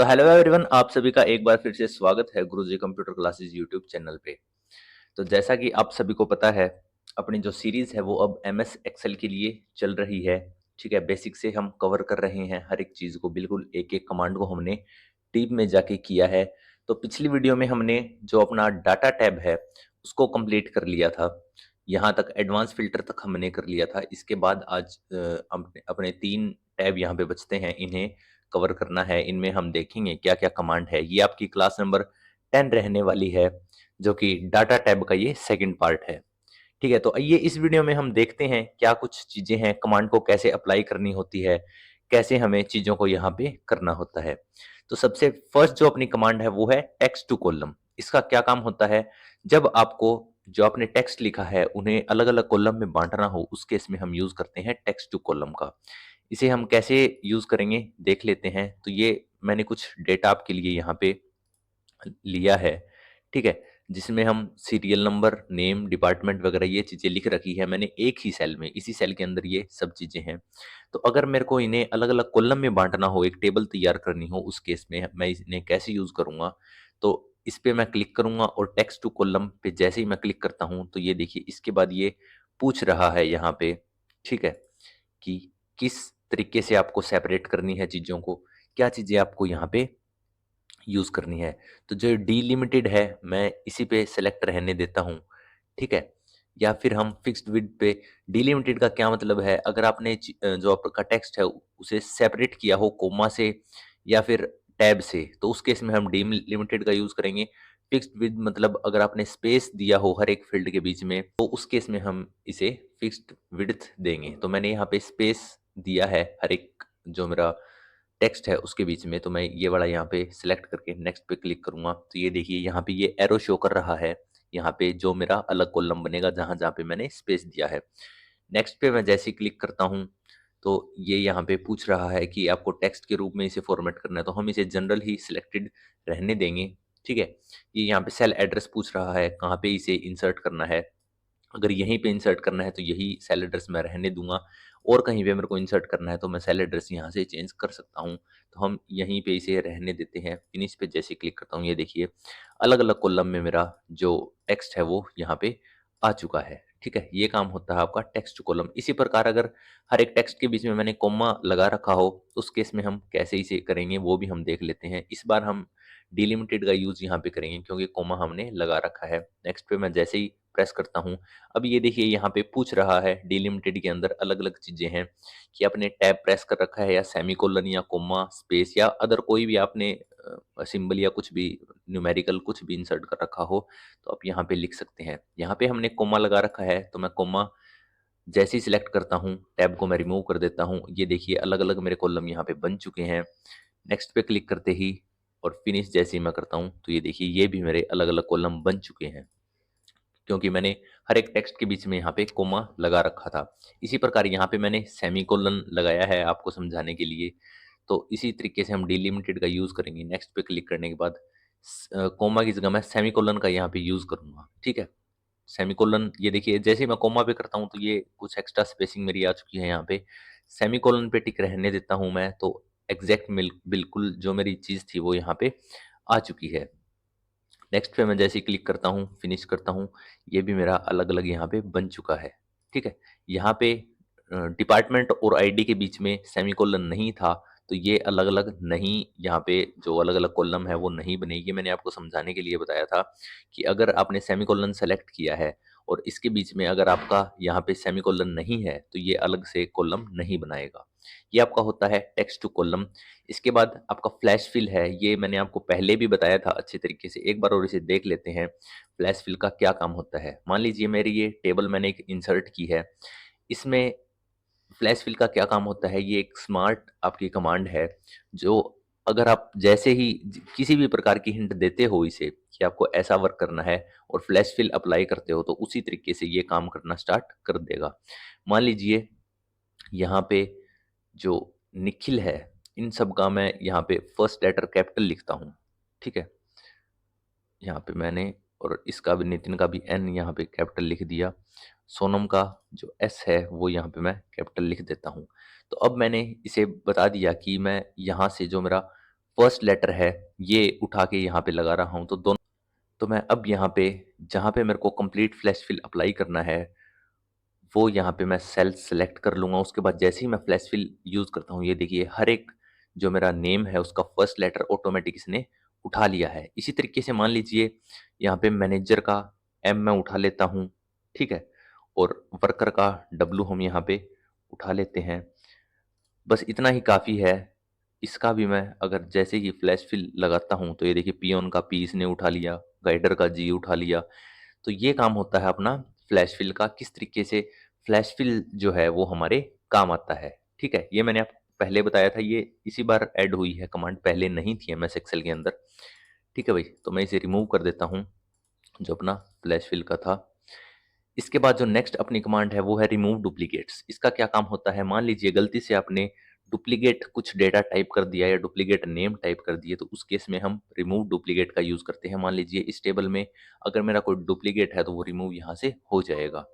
तो hello everyone, आप सभी का एक बार फिर से स्वागत है गुरुजी कंप्यूटर क्लासेस यूट्यूब चैनल पे। तो जैसा कि आप सभी को पता है, अपनी जो सीरीज है वो अब एमएस एक्सेल के लिए चल रही है। ठीक है, बेसिक से हम कवर कर रहे हैं हर एक चीज़ को, बिल्कुल एक एक कमांड को हमने डीप में जाके किया है। तो पिछली वीडियो में हमने जो अपना डाटा टैब है उसको कंप्लीट कर लिया था। यहाँ तक एडवांस फिल्टर तक हमने कर लिया था। इसके बाद आज अपने अपने 3 टैब यहाँ पे बचते हैं, इन्हें कवर करना है। इनमें हम देखेंगे क्या-क्या कमांड है। ये आपकी क्लास नंबर 10 रहने वाली है, जो कि डाटा टैब का ये सेकंड पार्ट है। ठीक है, तो आइए इस वीडियो में हम देखते हैं क्या कुछ चीज़ें हैं, कमांड को कैसे अप्लाई करनी होती है, कैसे हमें चीज़ों को यहाँ पे करना होता है। तो सबसे फर्स्ट जो अपनी कमांड है वो है टेक्स्ट टू कॉलम। इसका क्या काम होता है, जब आपको जो आपने टेक्स्ट लिखा है उन्हें अलग-अलग कॉलम में बाँटना हो, उस केस में हम यूज़ करते हैं टेक्स्ट टू कॉलम का। इसे हम कैसे यूज़ करेंगे देख लेते हैं। तो ये मैंने कुछ डेटा आपके लिए यहाँ पे लिया है, ठीक है? जिसमें हम सीरियल नंबर, नेम, डिपार्टमेंट वगैरह ये चीज़ें लिख रखी है मैंने एक ही सेल में, इसी सेल के अंदर ये सब चीज़ें हैं। तो अगर मेरे को इन्हें अलग-अलग कॉलम में बाँटना हो, एक टेबल तैयार करनी हो, उस केस में मैं इन्हें कैसे यूज़ करूँगा? तो इस पे मैं क्लिक करूँगा और टेक्स्ट टू कॉलम पे जैसे ही मैं क्लिक करता हूँ, तो ये देखिए इसके बाद ये पूछ रहा है यहाँ पे, ठीक है? कि किस तरीके से आपको सेपरेट करनी है चीज़ों को, क्या चीज़ें आपको यहाँ पे यूज़ करनी है। तो जो डिलिमिटेड है, मैं इसी पे सेलेक्ट रहने देता हूँ, ठीक है? या फिर हम फिक्स्ड विड्थ पे डिलिमिटेड का क्या मतलब है, अगर आपने जो आपका टेक्स्ट है उसे सेपरेट किया हो कोमा से या फिर टैब से, तो उस केस में हम डिलिमिटेड का यूज़ करेंगे। फिक्स्ड विड्थ मतलब अगर आपने स्पेस दिया हो हर एक फील्ड के बीच में, तो उस केस में हम इसे फिक्स्ड विड्थ देंगे। तो मैंने यहाँ पे स्पेस दिया है हर एक जो मेरा टेक्स्ट है उसके बीच में, तो मैं ये वाला यहाँ पे सिलेक्ट करके नेक्स्ट पे क्लिक करूँगा, तो ये देखिए यहाँ पे ये एरो शो कर रहा है, यहाँ पे जो मेरा अलग कॉलम बनेगा जहाँ-जहाँ पे मैंने स्पेस दिया है। नेक्स्ट पे मैं जैसे ही क्लिक करता हूँ, तो ये यहाँ पे पूछ रहा है कि आपको टेक्स्ट के रूप में इसे फॉर्मेट करना है, तो हम इसे जनरल ही सिलेक्टेड रहने देंगे, ठीक है? ये यहाँ पे सेल एड्रेस पूछ रहा है, कहाँ पे इसे इंसर्ट करना है। अगर यहीं पे इंसर्ट करना है तो यही सेल एड्रेस मैं रहने दूँगा, और कहीं पे मेरे को इंसर्ट करना है तो मैं सेल एड्रेस यहाँ से चेंज कर सकता हूँ। तो हम यहीं पे इसे रहने देते हैं। फिनिश पे जैसे क्लिक करता हूँ, ये देखिए अलग-अलग कॉलम में मेरा जो टेक्स्ट है वो यहाँ पे आ चुका है। ठीक है? ये काम होता है आपका टेक्स्ट टू कॉलम। इसी प्रकार अगर हर एक टेक्स्ट के बीच में मैंने कॉमा लगा रखा हो, उस केस में हम कैसे इसे करेंगे वो भी हम देख लेते हैं। इस बार हम डिलिमिटेड का यूज़ यहाँ पे करेंगे क्योंकि कॉमा हमने लगा रखा है। नेक्स्ट पे मैं जैसे ही प्रेस करता हूँ, अब ये देखिए यहाँ पे पूछ रहा है डिलिमिटेड के अंदर अलग-अलग चीज़ें हैं कि आपने टैब प्रेस कर रखा है या सेमीकोलन या कोमा, स्पेस या अदर कोई भी आपने सिंबल या कुछ भी न्यूमेरिकल कुछ भी इंसर्ट कर रखा हो, तो आप यहाँ पे लिख सकते हैं। यहाँ पे हमने कोमा लगा रखा है, तो मैं कोमा जैसे ही सिलेक्ट करता हूँ, टैब को मैं रिमूव कर देता हूँ। ये देखिए अलग-अलग मेरे कॉलम यहाँ पे बन चुके हैं। नेक्स्ट पे क्लिक करते ही और फिनिश जैसे ही मैं करता हूँ, तो ये देखिए ये भी मेरे अलग-अलग कॉलम बन चुके हैं। क्योंकि मैंने हर एक टेक्स्ट के बीच में यहाँ पे कोमा लगा रखा था। इसी प्रकार यहाँ पे मैंने सेमीकोलन लगाया है आपको समझाने के लिए। तो इसी तरीके से हम डिलिमिटेड का यूज़ करेंगे। नेक्स्ट पे क्लिक करने के बाद कोमा की जगह मैं सेमीकोलन का यहाँ पे यूज़ करूँगा, ठीक है? सेमीकोलन ये देखिए जैसे ही मैं कोमा पे करता हूँ तो ये कुछ एक्स्ट्रा स्पेसिंग मेरी आ चुकी है यहाँ पे। सेमीकोलन पे टिक रहने देता हूँ मैं, तो एग्ज़ैक्ट बिल्कुल जो मेरी चीज़ थी वो यहाँ पे आ चुकी है। नेक्स्ट पे मैं जैसे ही क्लिक करता हूँ, फिनिश करता हूँ, ये भी मेरा अलग-अलग यहाँ पे बन चुका है, ठीक है? यहाँ पे डिपार्टमेंट और आईडी के बीच में सेमीकोलन नहीं था, तो ये अलग-अलग नहीं, यहाँ पे जो अलग-अलग कॉलम है वो नहीं बनेगी। मैंने आपको समझाने के लिए बताया था कि अगर आपने सेमीकोलन सेलेक्ट किया है और इसके बीच में अगर आपका यहाँ पे सेमीकोलन नहीं है, तो ये अलग से कॉलम नहीं बनाएगा। ये आपका होता है टेक्स्ट टू कॉलम। इसके बाद आपका फ्लैश फिल है, ये मैंने आपको पहले भी बताया था अच्छे तरीके से, एक बार और इसे देख लेते हैं। फ्लैश फिल का क्या काम होता है? मान लीजिए मेरी ये टेबल मैंने एक इंसर्ट की है, इसमें फ्लैश फिल का क्या काम होता है? ये एक स्मार्ट आपकी कमांड है, जो अगर आप जैसे ही किसी भी प्रकार की हिंट देते हो इसे कि आपको ऐसा वर्क करना है और फ्लैश फिल अप्लाई करते हो, तो उसी तरीके से ये काम करना स्टार्ट कर देगा। मान लीजिए यहाँ पे जो निखिल है, इन सब का मैं यहाँ पे फर्स्ट लेटर कैपिटल लिखता हूँ, ठीक है? यहाँ पे मैंने और इसका भी नितिन का भी एन यहाँ पे कैपिटल लिख दिया। सोनम का जो एस है वो यहाँ पे मैं कैपिटल लिख देता हूँ। तो अब मैंने इसे बता दिया कि मैं यहाँ से जो मेरा फर्स्ट लेटर है ये उठा के यहाँ पे लगा रहा हूँ। तो मैं अब यहाँ पे जहाँ पे मेरे को कंप्लीट फ्लैश फिल अप्लाई करना है वो यहाँ पे मैं सेल सेलेक्ट कर लूँगा। उसके बाद जैसे ही मैं फ्लैश फिल यूज़ करता हूँ, ये देखिए हर एक जो मेरा नेम है उसका फर्स्ट लेटर ऑटोमेटिक इसने उठा लिया है। इसी तरीके से मान लीजिए यहाँ पे मैनेजर का एम मैं उठा लेता हूँ, ठीक है? और वर्कर का डब्लू हम यहाँ पे उठा लेते हैं। बस इतना ही काफ़ी है। इसका भी मैं अगर जैसे ही फ्लैश फिल लगाता हूँ तो ये देखिए पियोन का पी इसने उठा लिया, गाइडर का जी उठा लिया। तो ये काम होता है अपना फ्लैश फिल का। किस तरीके से फ्लैश फिल जो है वो हमारे काम आता है, ठीक है? ये मैंने आपको पहले बताया था, ये इसी बार ऐड हुई है कमांड, पहले नहीं थी एमएस एक्सेल के अंदर। ठीक है भाई, तो मैं इसे रिमूव कर देता हूँ जो अपना फ्लैश फिल का था। इसके बाद जो नेक्स्ट अपनी कमांड है वो है रिमूव डुप्लीकेट्स। इसका क्या काम होता है, मान लीजिए गलती से आपने डुप्लीकेट कुछ डेटा टाइप कर दिया या डुप्लीकेट नेम टाइप कर दिए, तो उस केस में हम रिमूव डुप्लीकेट का यूज़ करते हैं। मान लीजिए इस टेबल में अगर मेरा कोई डुप्लीकेट है तो वो रिमूव यहाँ से हो जाएगा।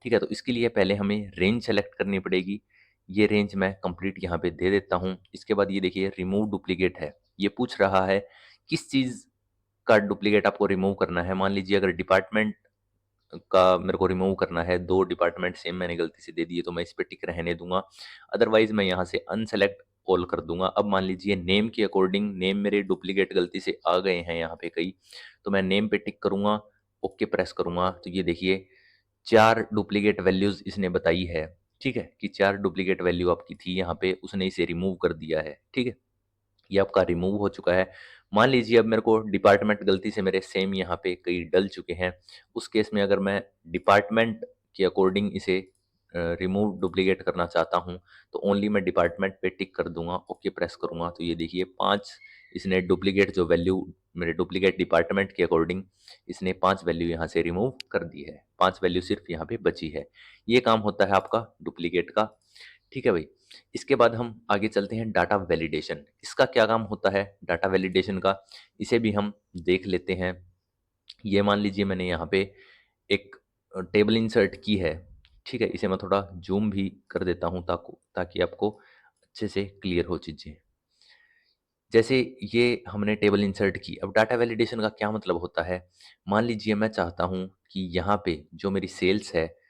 ठीक है, तो इसके लिए पहले हमें रेंज सेलेक्ट करनी पड़ेगी। ये रेंज मैं कंप्लीट यहाँ पे दे देता हूँ। इसके बाद ये देखिए रिमूव डुप्लीकेट है, ये पूछ रहा है किस चीज़ का डुप्लीकेट आपको रिमूव करना है। मान लीजिए अगर डिपार्टमेंट का मेरे को रिमूव करना है, 2 डिपार्टमेंट सेम मैंने गलती से दे दिए तो मैं इस पे टिक रहने दूँगा। अदरवाइज़ मैं यहाँ से अनसेलेक्ट ऑल कर दूँगा। अब मान लीजिए नेम के अकॉर्डिंग नेम मेरे डुप्लीकेट गलती से आ गए हैं यहाँ पे कई, तो मैं नेम पे टिक करूँगा, ओके प्रेस करूँगा, तो ये देखिए 4 डुप्लीकेट वैल्यूज़ इसने बताई है, ठीक है? कि 4 डुप्लीकेट वैल्यू आपकी थी यहाँ पे, उसने इसे रिमूव कर दिया है, ठीक है? ये आपका रिमूव हो चुका है। मान लीजिए अब मेरे को डिपार्टमेंट गलती से मेरे सेम यहाँ पे कई डल चुके हैं, उस केस में अगर मैं डिपार्टमेंट के अकॉर्डिंग इसे रिमूव डुप्लीकेट करना चाहता हूँ, तो ओनली मैं डिपार्टमेंट पे टिक कर दूँगा, ओके प्रेस करूँगा, तो ये देखिए 5 इसने डुप्लीकेट जो वैल्यू मेरे डुप्लीकेट डिपार्टमेंट के अकॉर्डिंग इसने 5 वैल्यू यहाँ से रिमूव कर दी है। 5 वैल्यू सिर्फ़ यहाँ पे बची है। ये काम होता है आपका डुप्लीकेट का, ठीक है भाई। इसके बाद हम आगे चलते हैं डाटा वैलिडेशन। इसका क्या काम होता है डाटा वैलिडेशन का, इसे भी हम देख लेते हैं। ये मान लीजिए मैंने यहाँ पे एक टेबल इंसर्ट की है, ठीक है? इसे मैं थोड़ा ज़ूम भी कर देता हूँ ताकि आपको अच्छे से क्लियर हो चीज़ें। जैसे ये हमने टेबल इंसर्ट की, अब डाटा वैलिडेशन का क्या मतलब होता है, मान लीजिए मैं चाहता हूँ कि यहाँ पे जो मेरी सेल्स है,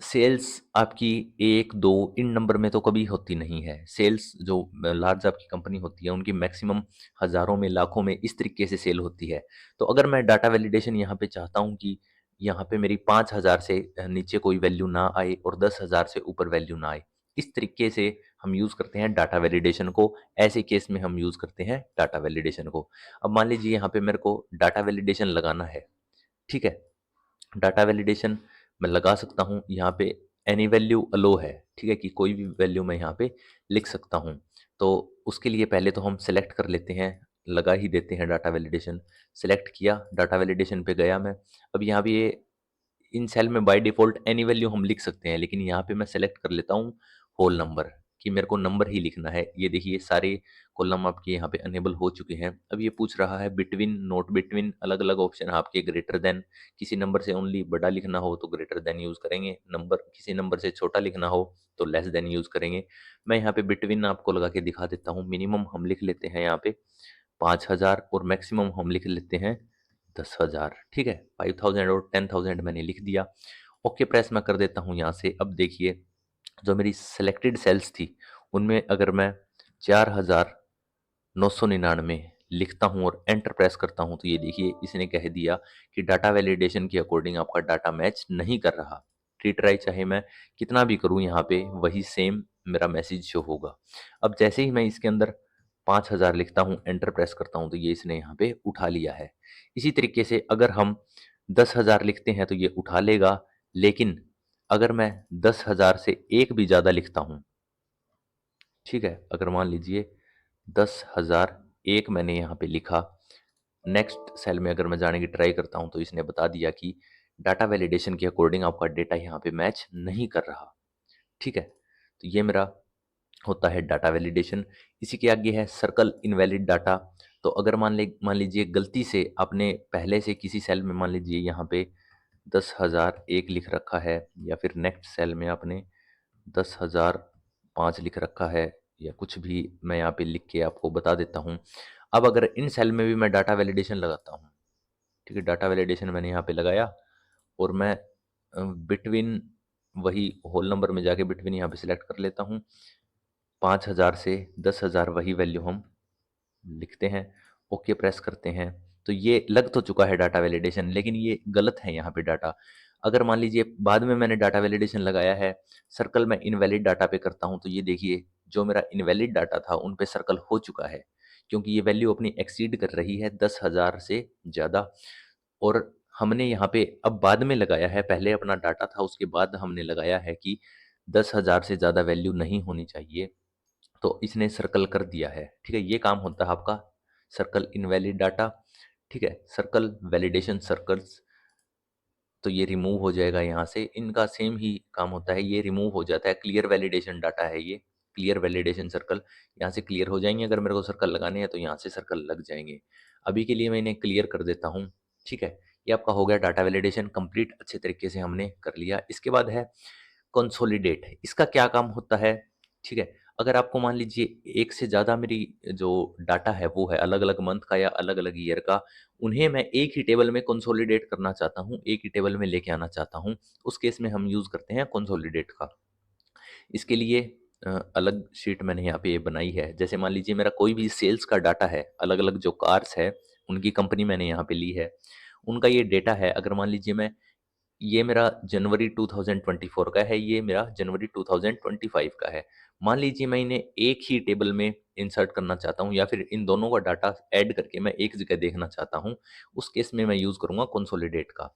सेल्स आपकी 1, 2 इन नंबर में तो कभी होती नहीं है। सेल्स जो लार्ज आपकी कंपनी होती है, उनकी मैक्सिमम हज़ारों में, लाखों में इस तरीके से सेल होती है। तो अगर मैं डाटा वैलिडेशन यहाँ पे चाहता हूँ कि यहाँ पे मेरी 5,000 से नीचे कोई वैल्यू ना आए और 10,000 से ऊपर वैल्यू ना आए। इस तरीके से हम यूज़ करते हैं डाटा वैलिडेशन को। ऐसे केस में हम यूज़ करते हैं डाटा वैलिडेशन को। अब मान लीजिए यहाँ पे मेरे को डाटा वैलिडेशन लगाना है, ठीक है? डाटा वैलिडेशन मैं लगा सकता हूँ, यहाँ पे एनी वैल्यू अलो है, ठीक है? कि कोई भी वैल्यू मैं यहाँ पे लिख सकता हूँ। तो उसके लिए पहले तो हम सेलेक्ट कर लेते हैं, लगा ही देते हैं डाटा वैलिडेशन। सेलेक्ट किया, डाटा वैलिडेशन पे गया मैं। अब यहाँ पे ये इन सेल में बाय डिफ़ॉल्ट एनी वैल्यू हम लिख सकते हैं, लेकिन यहाँ पे मैं सेलेक्ट कर लेता हूँ होल नंबर, कि मेरे को नंबर ही लिखना है। ये देखिए सारे कॉलम आपके यहाँ पे अनेबल हो चुके हैं। अब ये पूछ रहा है बिटवीन, नॉट बिटवीन, अलग-अलग ऑप्शन है आपके, ग्रेटर देन, किसी नंबर से ओनली बड़ा लिखना हो तो ग्रेटर देन यूज़ करेंगे, नंबर किसी नंबर से छोटा लिखना हो तो लेस देन यूज़ करेंगे। मैं यहाँ पे बिटवीन आपको लगा के दिखा देता हूँ। मिनिमम हम लिख लेते हैं यहाँ पे 5,000 और मैक्सिमम हम लिख लेते हैं 10,000, ठीक है? 5,000 और 10,000 मैंने लिख दिया। ओके प्रेस मैं कर देता हूँ यहाँ से। अब देखिए जो मेरी सिलेक्टेड सेल्स थी, उनमें अगर मैं 4,999 लिखता हूँ और एंटर प्रेस करता हूँ, तो ये देखिए इसने कह दिया कि डाटा वैलिडेशन के अकॉर्डिंग आपका डाटा मैच नहीं कर रहा। रिट्राई चाहे मैं कितना भी करूँ यहाँ पे, वही सेम मेरा मैसेज शो होगा। अब जैसे ही मैं इसके अंदर 5,000 लिखता हूँ, एंटर प्रेस करता हूँ, तो ये इसने यहाँ पे उठा लिया है। इसी तरीके से अगर हम 10,000 लिखते हैं तो ये उठा लेगा, लेकिन अगर मैं 10,000 से एक भी ज़्यादा लिखता हूँ, ठीक है? अगर मान लीजिए 10,001 मैंने यहाँ पे लिखा, नेक्स्ट सेल में अगर मैं जाने की ट्राई करता हूँ, तो इसने बता दिया कि डाटा वैलिडेशन के अकॉर्डिंग आपका डेटा यहाँ पे मैच नहीं कर रहा, ठीक है? तो ये मेरा होता है डाटा वैलिडेशन। इसी के आगे है सर्कल इनवैलिड डाटा। तो अगर मान लीजिए गलती से आपने पहले से किसी सेल में मान लीजिए यहाँ पे 10,001 लिख रखा है, या फिर नेक्स्ट सेल में आपने 10,005 लिख रखा है, या कुछ भी मैं यहाँ पे लिख के आपको बता देता हूँ। अब अगर इन सेल में भी मैं डाटा वैलिडेशन लगाता हूँ, ठीक है, डाटा वैलिडेशन मैंने यहाँ पे लगाया और मैं बिटवीन वही होल नंबर में जाके बिटवीन यहाँ पे सिलेक्ट कर लेता हूँ। 5000 से 10,000 वही वैल्यू हम लिखते हैं, ओके प्रेस करते हैं। तो ये लग तो चुका है डाटा वैलिडेशन, लेकिन ये गलत है यहाँ पे डाटा। अगर मान लीजिए बाद में मैंने डाटा वैलिडेशन लगाया है, सर्कल मैं इनवैलिड डाटा पे करता हूँ, तो ये देखिए जो मेरा इनवैलिड डाटा था उन पे सर्कल हो चुका है, क्योंकि ये वैल्यू अपनी एक्सीड कर रही है 10,000 से ज़्यादा। और हमने यहाँ पे अब बाद में लगाया है, पहले अपना डाटा था उसके बाद हमने लगाया है कि 10,000 से ज़्यादा वैल्यू नहीं होनी चाहिए, तो इसने सर्कल कर दिया है। ठीक है, ये काम होता है आपका सर्कल इनवैलिड डाटा। ठीक है, सर्कल वैलिडेशन सर्कल्स, तो ये रिमूव हो जाएगा यहाँ से। इनका सेम ही काम होता है, ये रिमूव हो जाता है। क्लियर वैलिडेशन डाटा है ये, क्लियर वैलिडेशन सर्कल, यहाँ से क्लियर हो जाएंगे। अगर मेरे को सर्कल लगाने हैं तो यहाँ से सर्कल लग जाएंगे। अभी के लिए मैं इन्हें क्लियर कर देता हूँ। ठीक है, ये आपका हो गया डाटा वैलिडेशन कंप्लीट, अच्छे तरीके से हमने कर लिया। इसके बाद है कंसोलिडेट। इसका क्या काम होता है? ठीक है, अगर आपको मान लीजिए एक से ज़्यादा मेरी जो डाटा है वो है अलग अलग मंथ का या अलग अलग ईयर का, उन्हें मैं एक ही टेबल में कंसोलिडेट करना चाहता हूँ, एक ही टेबल में लेके आना चाहता हूँ, उस केस में हम यूज़ करते हैं कंसोलिडेट का। इसके लिए अलग शीट मैंने यहाँ पे ये बनाई है। जैसे मान लीजिए मेरा कोई भी सेल्स का डाटा है, अलग अलग जो कार्स है उनकी कंपनी मैंने यहाँ पे ली है, उनका ये डेटा है। अगर मान लीजिए मैं, ये मेरा जनवरी 2024 का है, ये मेरा जनवरी 2025 का है। मान लीजिए मैं इन्हें एक ही टेबल में इंसर्ट करना चाहता हूँ या फिर इन दोनों का डाटा ऐड करके मैं एक जगह देखना चाहता हूँ, उस केस में मैं यूज़ करूँगा कंसोलिडेट का।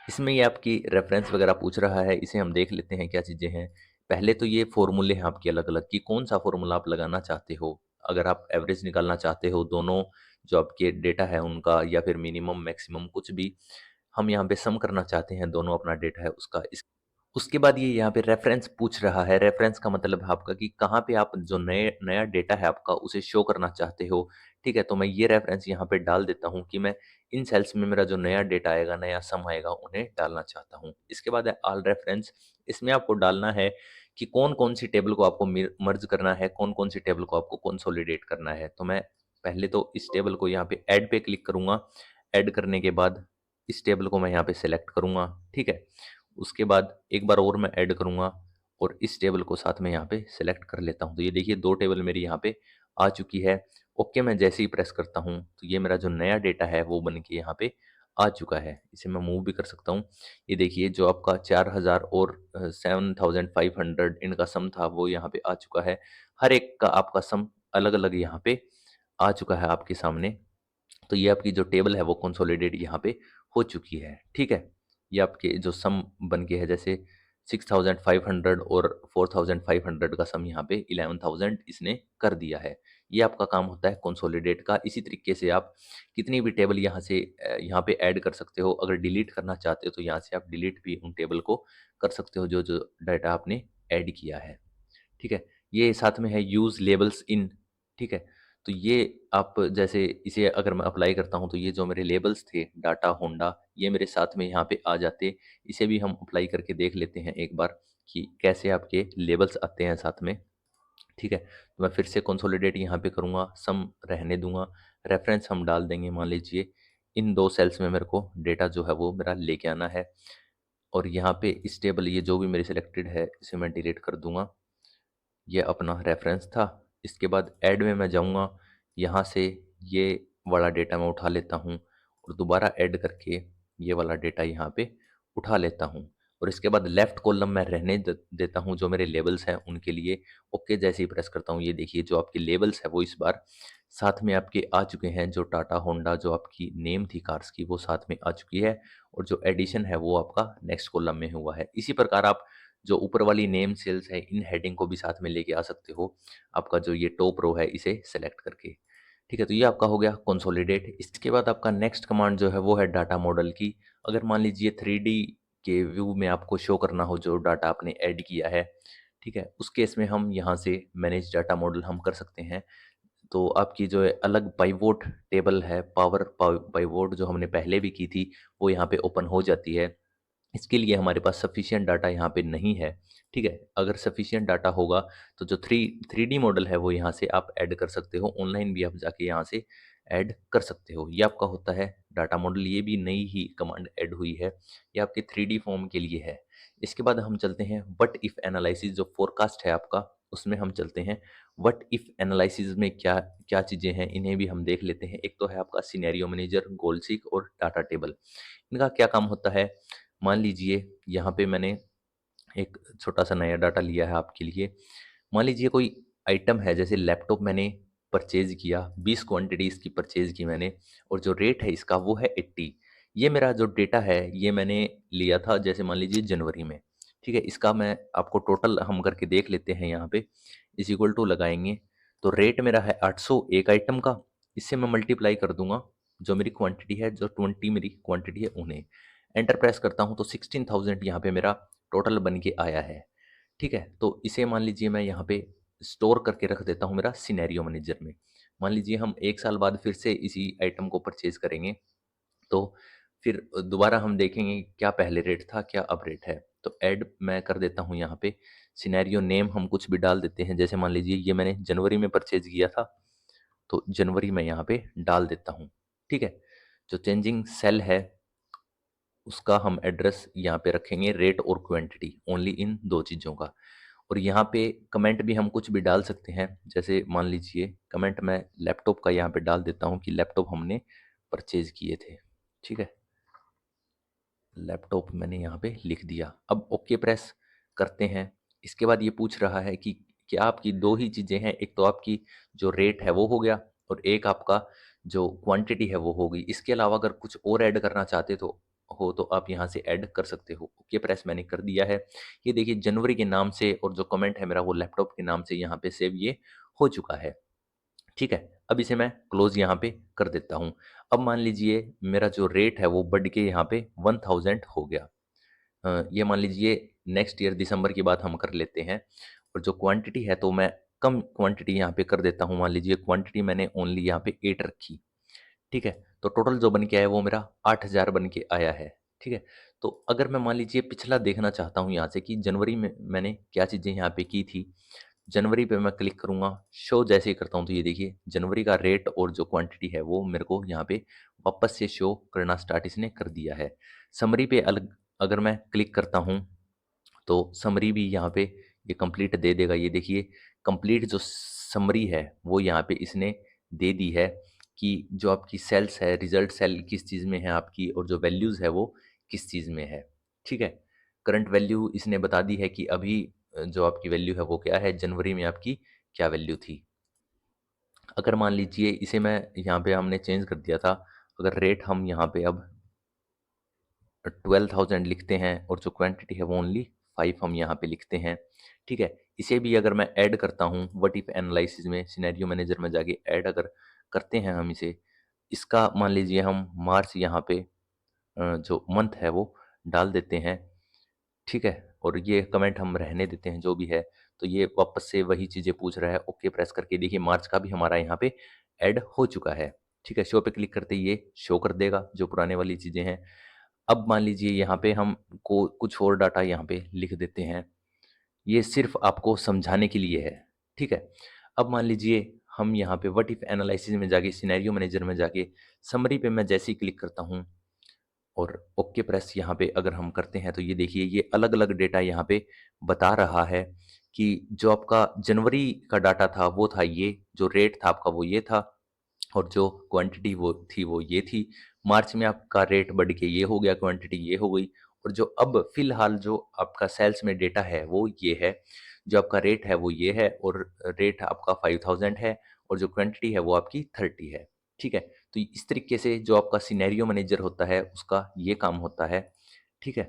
इसमें ये आपकी रेफरेंस वगैरह पूछ रहा है, इसे हम देख लेते हैं क्या चीज़ें हैं। पहले तो ये फ़ॉर्मूले हैं आपके अलग-अलग कि कौन-सा फ़ॉर्मूला आप लगाना चाहते हो। अगर आप एवरेज निकालना चाहते हो दोनों जो आपके डेटा है उनका, या फिर मिनिमम, मैक्सिमम कुछ भी, हम यहाँ पे सम करना चाहते हैं दोनों अपना डेटा है उसका। इस उसके बाद ये यहाँ पे रेफरेंस पूछ रहा है। रेफरेंस का मतलब है आपका कि कहाँ पे आप जो नया डेटा है आपका उसे शो करना चाहते हो। ठीक है, तो मैं ये रेफरेंस यहाँ पे डाल देता हूँ कि मैं इन सेल्स में मेरा जो नया डेटा आएगा, नया सम आएगा, उन्हें डालना चाहता हूँ। इसके बाद है ऑल रेफरेंस। इसमें आपको डालना है कि कौन-कौन सी टेबल को आपको मर्ज करना है, कौन-कौन सी टेबल को आपको कंसोलिडेट करना है। तो मैं पहले तो इस टेबल को यहाँ पे ऐड पे क्लिक करूँगा। ऐड करने के बाद इस टेबल को मैं यहाँ पे सेलेक्ट करूँगा। ठीक है, उसके बाद एक बार और मैं ऐड करूँगा और इस टेबल को साथ में यहाँ पे सेलेक्ट कर लेता हूँ। तो ये देखिए 2 टेबल मेरी यहाँ पे आ चुकी है। ओके मैं जैसे ही प्रेस करता हूँ तो ये मेरा जो नया डेटा है वो बन के यहाँ पे आ चुका है। इसे मैं मूव भी कर सकता हूँ। ये देखिए जो आपका 4000 और 7500 इनका सम था वो यहाँ पे आ चुका है। हर एक का आपका सम अलग-अलग यहाँ पे आ चुका है आपके सामने। तो ये आपकी जो टेबल है वो कंसोलिडेट यहाँ पे हो चुकी है। ठीक है, ये आपके जो सम बन के है, जैसे 6500 और 4500 का सम यहाँ पे 11000 इसने कर दिया है। ये आपका काम होता है कंसोलिडेट का। इसी तरीके से आप कितनी भी टेबल यहाँ से यहाँ पे ऐड कर सकते हो। अगर डिलीट करना चाहते हो तो यहाँ से आप डिलीट भी उन टेबल को कर सकते हो जो जो डाटा आपने ऐड किया है। ठीक है, ये साथ में है यूज़ लेबल्स इन। ठीक है, तो ये आप जैसे इसे अगर मैं अप्लाई करता हूँ तो ये जो मेरे लेबल्स थे डाटा होंडा, ये मेरे साथ में यहाँ पे आ जाते। इसे भी हम अप्लाई करके देख लेते हैं एक बार कि कैसे आपके लेबल्स आते हैं साथ में। ठीक है, तो मैं फिर से कंसोलिडेट यहाँ पे करूँगा, सम रहने दूंगा, रेफरेंस हम डाल देंगे। मान लीजिए इन 2 सेल्स में मेरे को डेटा जो है वो मेरा लेके आना है, और यहाँ पे इस टेबल ये जो भी मेरी सिलेक्टेड है इसे मैं डिलीट कर दूंगा। ये अपना रेफरेंस था। इसके बाद ऐड में मैं जाऊँगा, यहाँ से ये वाला डेटा मैं उठा लेता हूँ और दोबारा ऐड करके ये वाला डेटा यहाँ पे उठा लेता हूँ, और इसके बाद लेफ्ट कॉलम में रहने देता हूँ जो मेरे लेबल्स हैं उनके लिए। ओके जैसे ही प्रेस करता हूँ ये देखिए जो आपके लेबल्स है वो इस बार साथ में आपके आ चुके हैं। जो टाटा होंडा जो आपकी नेम थी कार्स की वो साथ में आ चुकी है, और जो एडिशन है वो आपका नेक्स्ट कॉलम में हुआ है। इसी प्रकार आप जो ऊपर वाली नेम सेल्स है इन हेडिंग को भी साथ में लेके आ सकते हो, आपका जो ये टॉप रो है इसे सेलेक्ट करके। ठीक है, तो ये आपका हो गया कंसोलिडेट। इसके बाद आपका नेक्स्ट कमांड जो है वो है डाटा मॉडल की। अगर मान लीजिए 3D के व्यू में आपको शो करना हो जो डाटा आपने ऐड किया है, ठीक है, उस केस में हम यहाँ से मैनेज डाटा मॉडल हम कर सकते हैं। तो आपकी जो है अलग पाइवोट टेबल है, पावर पाइवोट जो हमने पहले भी की थी वो यहाँ पे ओपन हो जाती है। इसके लिए हमारे पास सफिशिएंट डाटा यहाँ पे नहीं है, ठीक है। अगर सफिशिएंट डाटा होगा तो जो थ्री डी मॉडल है वो यहाँ से आप ऐड कर सकते हो, ऑनलाइन भी आप जाके यहाँ से ऐड कर सकते हो। ये आपका होता है डाटा मॉडल, ये भी नई ही कमांड ऐड हुई है, ये आपके थ्री डी फॉर्म के लिए है। इसके बाद हम चलते हैं व्हाट इफ एनालिसिस, जो फोरकास्ट है आपका उसमें हम चलते हैं। व्हाट इफ एनालिसिस में क्या क्या चीज़ें हैं इन्हें भी हम देख लेते हैं। एक तो है आपका सिनेरियो मैनेजर, गोल सीक और डाटा टेबल। इनका क्या काम होता है, मान लीजिए यहाँ पे मैंने एक छोटा-सा नया डाटा लिया है आपके लिए। मान लीजिए कोई आइटम है, जैसे लैपटॉप मैंने परचेज़ किया, 20 क्वांटिटी इसकी परचेज़ की मैंने और जो रेट है इसका वो है 80। ये मेरा जो डेटा है ये मैंने लिया था जैसे मान लीजिए जनवरी में, ठीक है? इसका मैं आपको टोटल हम करके देख लेते हैं यहाँ पे, इज़ इक्वल टू लगाएँगे, तो रेट मेरा है 800 एक आइटम का, इससे मैं मल्टीप्लाई कर दूँगा, जो मेरी क्वांटिटी है, जो 20 मेरी क्वांटिटी है उन्हें। एंटर प्रेस करता हूँ तो 16,000 यहाँ पे मेरा टोटल बन के आया है, ठीक है? तो इसे मान लीजिए मैं यहाँ पे स्टोर करके रख देता हूँ मेरा सिनेरियो मैनेजर में। मान लीजिए हम 1 साल बाद फिर से इसी आइटम को परचेज़ करेंगे, तो फिर दोबारा हम देखेंगे क्या पहले रेट था, क्या अब रेट है। तो ऐड मैं कर देता हूँ यहाँ पे, सिनेरियो नेम हम कुछ भी डाल देते हैं, जैसे मान लीजिए ये मैंने जनवरी में परचेज़ किया था, तो जनवरी मैं यहाँ पे डाल देता हूँ, ठीक है? जो चेंजिंग सेल है उसका हम एड्रेस यहाँ पे रखेंगे, रेट और क्वांटिटी ओनली इन 2 चीज़ों का। और यहाँ पे कमेंट भी हम कुछ भी डाल सकते हैं, जैसे मान लीजिए कमेंट मैं लैपटॉप का यहाँ पे डाल देता हूँ कि लैपटॉप हमने परचेज़ किए थे, ठीक है? लैपटॉप मैंने यहाँ पे लिख दिया। अब ओके प्रेस करते हैं। इसके बाद ये पूछ रहा है कि क्या आपकी 2 ही चीज़ें हैं, एक तो आपकी जो रेट है वो हो गया और एक आपका जो क्वांटिटी है वो हो गई। इसके अलावा अगर कुछ और ऐड करना चाहते तो आप यहाँ से ऐड कर सकते हो। ओके प्रेस मैंने कर दिया है। ये देखिए जनवरी के नाम से और जो कमेंट है मेरा वो लैपटॉप के नाम से यहाँ पे सेव ये हो चुका है। ठीक है, अब इसे मैं क्लोज़ यहाँ पे कर देता हूँ। अब मान लीजिए मेरा जो रेट है वो बढ़ के यहाँ पे 1000 हो गया। ये मान लीजिए नेक्स्ट ईयर दिसंबर की बात हम कर लेते हैं और जो क्वांटिटी है तो मैं कम क्वांटिटी यहाँ पे कर देता हूँ। मान लीजिए क्वांटिटी मैंने ओनली यहाँ पे 8 रखी, ठीक है? तो टोटल जो बन के आया वो मेरा 8000 बन के आया है, ठीक है? तो अगर मैं मान लीजिए पिछला देखना चाहता हूँ यहाँ से कि जनवरी में मैंने क्या चीज़ें यहाँ पे की थी, जनवरी पे मैं क्लिक करूँगा, शो जैसे ही करता हूँ तो ये देखिए जनवरी का रेट और जो क्वांटिटी है वो मेरे को यहाँ पे वापस से शो करना स्टार्ट इसने कर दिया है। समरी पे अलग अगर मैं क्लिक करता हूँ तो समरी भी यहाँ पे ये कंप्लीट दे देगा। ये देखिए कंप्लीट जो समरी है वो यहाँ पे इसने दे दी है कि जो आपकी सेल्स है, रिजल्ट सेल किस चीज़ में है आपकी और जो वैल्यूज़ है वो किस चीज़ में है, ठीक है? करंट वैल्यू इसने बता दी है कि अभी जो आपकी वैल्यू है वो क्या है, जनवरी में आपकी क्या वैल्यू थी। अगर मान लीजिए इसे मैं यहाँ पे हमने चेंज कर दिया था, अगर रेट हम यहाँ पे अब 12,000 लिखते हैं और जो क्वांटिटी है वो ओनली 5 हम यहाँ पे लिखते हैं, ठीक है? इसे भी अगर मैं ऐड करता हूँ व्हाट इफ एनालिसिस में, सिनेरियो मैनेजर में जाके ऐड अगर करते हैं हम इसे, इसका मान लीजिए हम मार्च यहाँ पे जो मंथ है वो डाल देते हैं, ठीक है? और ये कमेंट हम रहने देते हैं जो भी है, तो ये वापस से वही चीज़ें पूछ रहा है, ओके प्रेस करके देखिए मार्च का भी हमारा यहाँ पे ऐड हो चुका है, ठीक है? शो पे क्लिक करते ही ये शो कर देगा जो पुराने वाली चीज़ें हैं। अब मान लीजिए यहाँ पे हम को कुछ और डाटा यहाँ पे लिख देते हैं, ये सिर्फ़ आपको समझाने के लिए है, ठीक है? अब मान लीजिए हम यहाँ पे व्हाट इफ एनालिसिस में जाके सिनेरियो मैनेजर में जाके समरी पे मैं जैसे ही क्लिक करता हूँ और ओके प्रेस यहाँ पे अगर हम करते हैं तो ये देखिए ये अलग-अलग डेटा यहाँ पे बता रहा है कि जो आपका जनवरी का डाटा था वो था ये, जो रेट था आपका वो ये था और जो क्वांटिटी वो ये थी। मार्च में आपका रेट बढ़ के ये हो गया, क्वांटिटी ये हो गई और जो अब फ़िलहाल जो आपका सेल्स में डेटा है वो ये है। जो आपका रेट है वो ये है और रेट आपका 5000 है और जो क्वांटिटी है वो आपकी 30 है, ठीक है? तो इस तरीके से जो आपका सिनेरियो मैनेजर होता है उसका ये काम होता है, ठीक है?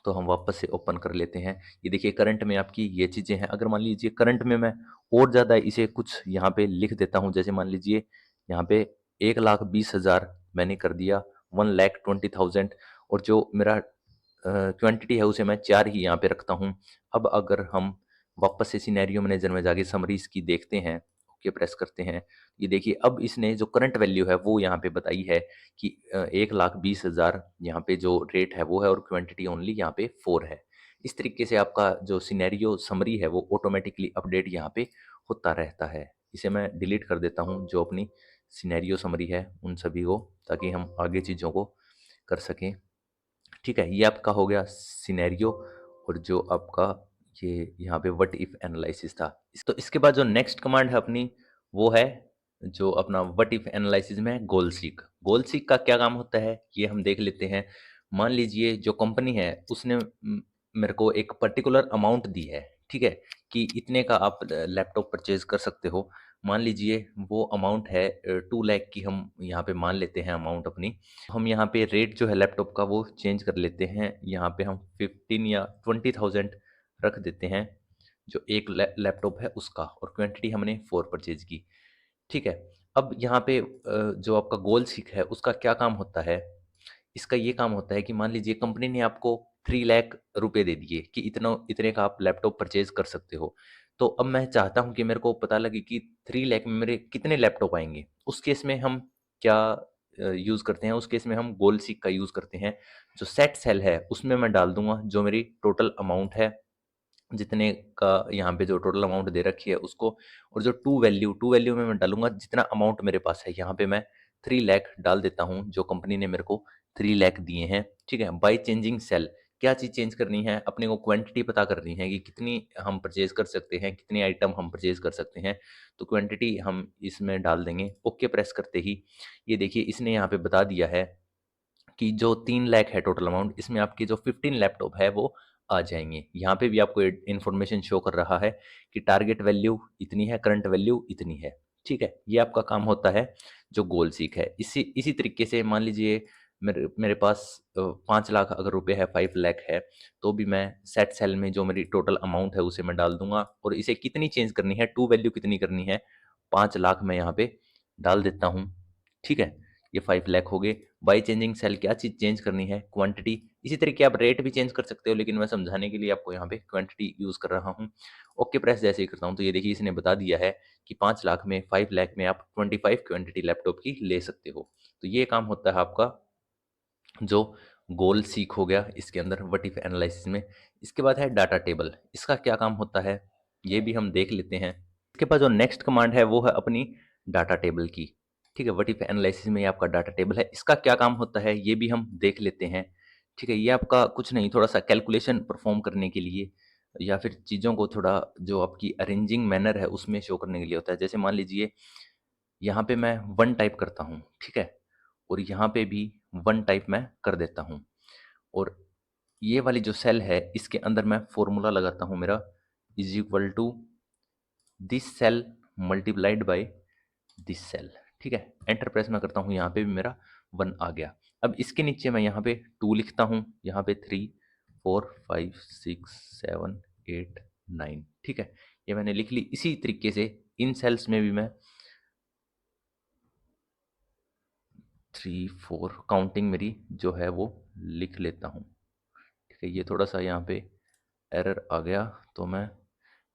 तो हम वापस से ओपन कर लेते हैं। ये देखिए करंट में आपकी ये चीज़ें हैं। अगर मान लीजिए करंट में मैं और ज़्यादा इसे कुछ यहाँ पे लिख देता हूँ, जैसे मान लीजिए यहाँ पे 1,20,000 मैंने कर दिया 1,20,000 और जो मेरा क्वांटिटी है उसे मैं 4 ही यहाँ पे रखता हूँ। अब अगर हम वापस से सिनेरियो मैनेजर में जाके समरीज़ की देखते हैं, ओके प्रेस करते हैं, ये देखिए अब इसने जो करंट वैल्यू है वो यहाँ पे बताई है कि 1,20,000 यहाँ पे जो रेट है वो है और क्वांटिटी ओनली यहाँ पे 4 है। इस तरीके से आपका जो सिनेरियो समरी है वो ऑटोमेटिकली अपडेट यहाँ पे होता रहता है। इसे मैं डिलीट कर देता हूँ जो अपनी सिनेरियो समरी है उन सभी को, ताकि हम आगे चीज़ों को कर सकें। ठीक है, ये आपका हो गया सिनेरियो, और जो आपका ये यहाँ पे व्हाट इफ एनालिसिस था। तो इसके बाद जो नेक्स्ट कमांड है अपनी, वो है जो अपना व्हाट इफ एनालिसिस में गोल सीक। गोल सीक का क्या काम होता है ये हम देख लेते हैं। मान लीजिए जो कंपनी है उसने मेरे को एक पर्टिकुलर अमाउंट दी है, ठीक है, कि इतने का आप लैपटॉप परचेज कर सकते हो। मान लीजिए वो अमाउंट है 2 लाख की, हम यहाँ पे मान लेते हैं अमाउंट अपनी। हम यहाँ पे रेट जो है लैपटॉप का वो चेंज कर लेते हैं, यहाँ पे हम 15 या 20,000 रख देते हैं जो एक लैपटॉप है उसका, और क्वांटिटी हमने 4 परचेज की। ठीक है, अब यहाँ पे जो आपका गोल सीक है उसका क्या काम होता है। इसका ये काम होता है कि मान लीजिए कंपनी ने आपको 3 लाख रुपए दे दिए कि इतना इतने का आप लैपटॉप परचेज कर सकते हो। तो अब मैं चाहता हूँ कि मेरे को पता लगे कि 3 लाख में मेरे कितने लैपटॉप आएंगे। उस केस में हम क्या यूज़ करते हैं, उस केस में हम गोल सीक का यूज़ करते हैं। जो सेट सेल है उसमें मैं डाल दूंगा जो मेरी टोटल अमाउंट है, जितने का यहाँ पे जो टोटल अमाउंट दे रखी है उसको, और जो टू वैल्यू में मैं डालूंगा जितना अमाउंट मेरे पास है। यहाँ पे मैं 3 लाख डाल देता हूँ जो कंपनी ने मेरे को 3 लाख दिए हैं। ठीक है, बाई चेंजिंग सेल क्या चीज़ चेंज करनी है, अपने को क्वांटिटी पता करनी है कि कितनी हम परचेज कर सकते हैं, कितनी आइटम हम परचेज कर सकते हैं। तो क्वांटिटी हम इसमें डाल देंगे। ओके प्रेस करते ही ये देखिए इसने यहाँ पे बता दिया है कि जो 3 लाख है टोटल अमाउंट, इसमें आपके जो 15 लैपटॉप है वो आ जाएंगे। यहाँ पे भी आपको इन्फॉर्मेशन शो कर रहा है कि टारगेट वैल्यू इतनी है, करंट वैल्यू इतनी है। ठीक है, ये आपका काम होता है जो गोल सीक है। इसी इसी तरीके से मान लीजिए मेरे पास 5 लाख अगर रुपए है, 5 लाख है, तो भी मैं सेट सेल में जो मेरी टोटल अमाउंट है उसे मैं डाल दूंगा, और इसे कितनी चेंज करनी है, टू वैल्यू कितनी करनी है, 5 लाख मैं यहाँ पे डाल देता हूँ। ठीक है, ये 5 लाख हो गए। बाई चेंजिंग सेल क्या चीज़ चेंज करनी है, क्वांटिटी। इसी तरीके आप रेट भी चेंज कर सकते हो, लेकिन मैं समझाने के लिए आपको यहाँ पे क्वांटिटी यूज़ कर रहा हूँ। ओके प्रेस जैसे ही करता हूँ तो ये देखिए इसने बता दिया है कि 5 लाख में, 5 लाख में आप 25 क्वांटिटी लैपटॉप की ले सकते हो। तो ये काम होता है आपका जो गोल सीक हो गया इसके अंदर व्हाट इफ एनालिसिस में। इसके बाद है डाटा टेबल। इसका क्या काम होता है ये भी हम देख लेते हैं। इसके बाद जो नेक्स्ट कमांड है वो है अपनी डाटा टेबल की। ठीक है, व्हाट इफ एनालिसिस में ये आपका डाटा टेबल है। इसका क्या काम होता है ये भी हम देख लेते हैं। ठीक है, ये आपका कुछ नहीं, थोड़ा सा कैलकुलेशन परफॉर्म करने के लिए, या फिर चीज़ों को थोड़ा जो आपकी अरेंजिंग मैनर है उसमें शो करने के लिए होता है। जैसे मान लीजिए यहाँ पे मैं 1 टाइप करता हूँ, ठीक है, और यहाँ पे भी 1 टाइप मैं कर देता हूँ, और ये वाली जो सेल है इसके अंदर मैं फॉर्मूला लगाता हूँ मेरा is equal to this cell multiplied by this cell. ठीक है, एंटर प्रेस मैं करता हूँ, यहाँ पे भी मेरा 1 आ गया। अब इसके नीचे मैं यहाँ पे 2 लिखता हूँ, यहाँ पे 3 4 5 6 7 8 9। ठीक है, ये मैंने लिख ली। इसी तरीके से इन सेल्स में भी मैं 3 4 काउंटिंग मेरी जो है वो लिख लेता हूँ। ठीक है, ये थोड़ा सा यहाँ पे एरर आ गया तो मैं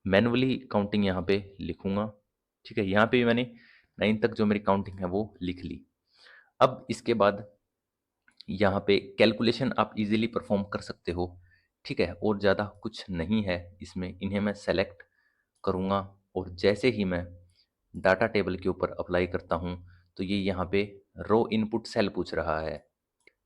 मैनुअली काउंटिंग यहाँ पे लिखूंगा। ठीक है, यहाँ पे भी मैंने 9 तक जो मेरी काउंटिंग है वो लिख ली। अब इसके बाद यहाँ पे कैलकुलेशन आप इजीली परफॉर्म कर सकते हो। ठीक है, और ज़्यादा कुछ नहीं है इसमें। इन्हें मैं सेलेक्ट करूँगा, और जैसे ही मैं डाटा टेबल के ऊपर अप्लाई करता हूँ तो ये यहाँ पे रो इनपुट सेल पूछ रहा है।